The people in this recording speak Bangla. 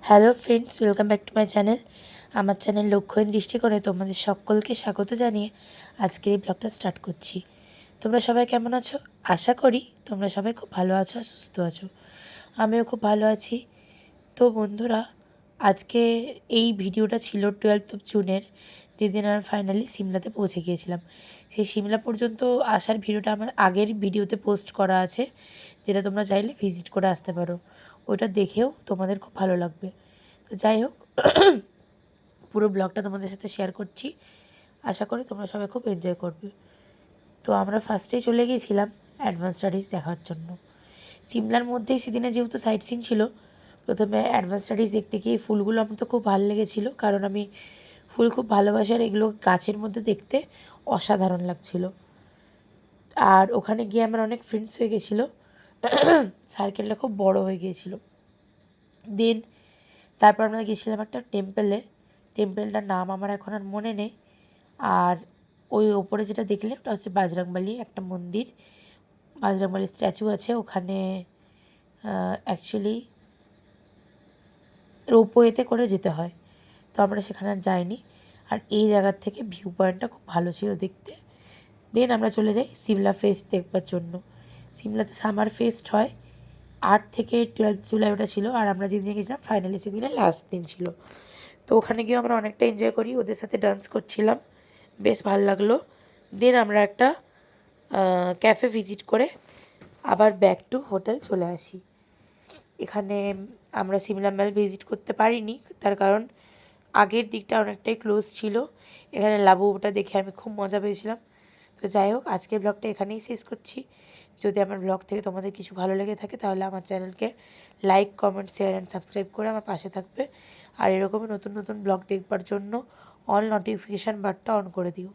Hello friends, welcome back to my channel. আমার চ্যানেল লক্ষ্যহীন দৃষ্টিকোণে তোমাদের সকলকে স্বাগত জানিয়ে আজকের এই ব্লগটা স্টার্ট করছি। তোমরা সবাই কেমন আছো? আশা করি তোমরা সবাই খুব ভালো আছো আর সুস্থ আছো। আমিও খুব ভালো আছি। তো বন্ধুরা, আজকে এই ভিডিওটা ছিল 12th জুনের, যেদিন আমি ফাইনালি সিমলাতে পৌঁছে গিয়েছিলাম। সেই সিমলা পর্যন্ত আসার ভিডিওটা আমার আগের ভিডিওতে পোস্ট করা আছে, যেটা তোমরা চাইলে ভিজিট করে আসতে পারো। ওটা দেখেও তোমাদের খুব ভালো লাগবে। তো যাই হোক, পুরো ব্লগটা তোমাদের সাথে শেয়ার করছি। আশা করি তোমরা সবাই খুব এনজয় করবে। তো আমরা ফার্স্টেই চলে গিয়েছিলাম অ্যাডভান্স স্টাডিজ দেখার জন্য। সিমলার মধ্যেই সেদিনে যেহেতু সাইট সিন ছিল, প্রথমে অ্যাডভান্স স্টাডিজ দেখতে গিয়ে ফুলগুলো আমার তো খুব ভালো লেগেছিলো, কারণ আমি ফুল খুব ভালোবাসি আর এগুলো গাছের মধ্যে দেখতে অসাধারণ লাগছিল। আর ওখানে গিয়ে আমার অনেক ফ্রেন্ডস হয়ে গেছিলো, সার্কেলটা খুব বড় হয়ে গিয়েছিলো। দেন তারপর আমরা গেছিলাম একটা টেম্পেলটার নাম আমার এখন আর মনে নেই। আর ওই ওপরে যেটা দেখলে ওটা হচ্ছে বাজরংবলী একটা মন্দির, বাজরংবলী স্ট্যাচু আছে ওখানে। অ্যাকচুয়ালি রোপওয়েতে করে যেতে হয়, তো আমরা সেখানে আর যাইনি। আর এই জায়গার থেকে ভিউ পয়েন্টটা খুব ভালো ছিল দেখতে। দেন আমরা চলে যাই সিমলা ফেস্ট দেখবার জন্য। সিমলাতে সামার ফেস্ট হয় 8 থেকে 12 জুলাই ওটা ছিল, আর আমরা যেদিনে গেছিলাম ফাইনালি সেদিনে লাস্ট দিন ছিল। তো ওখানে গিয়ে আমরা অনেকটা এনজয় করি, ওদের সাথে ডান্স করছিলাম, বেশ ভালো লাগলো। দেন আমরা একটা ক্যাফে ভিজিট করে আবার ব্যাক টু হোটেল চলে আসি। এখানে আমরা সিমলা ম্যাল ভিজিট করতে পারিনি, তার কারণ আগের দিকটা অনেকটাই ক্লোজ ছিল। এখানে লাবুটা দেখে আমি খুব মজা পেয়েছিলাম। তো যাই হোক, আজকের ব্লগটা এখানেই শেষ করছি। যদি আমার ব্লগ থেকে তোমাদের কিছু ভালো লেগে থাকে তাহলে আমার চ্যানেলকে like, comment, share and subscribe করে আমার পাশে থাকবে। আর এরকমই নতুন নতুন ব্লগ দেখবার জন্য অল নোটিফিকেশান বারটা অন করে দিও।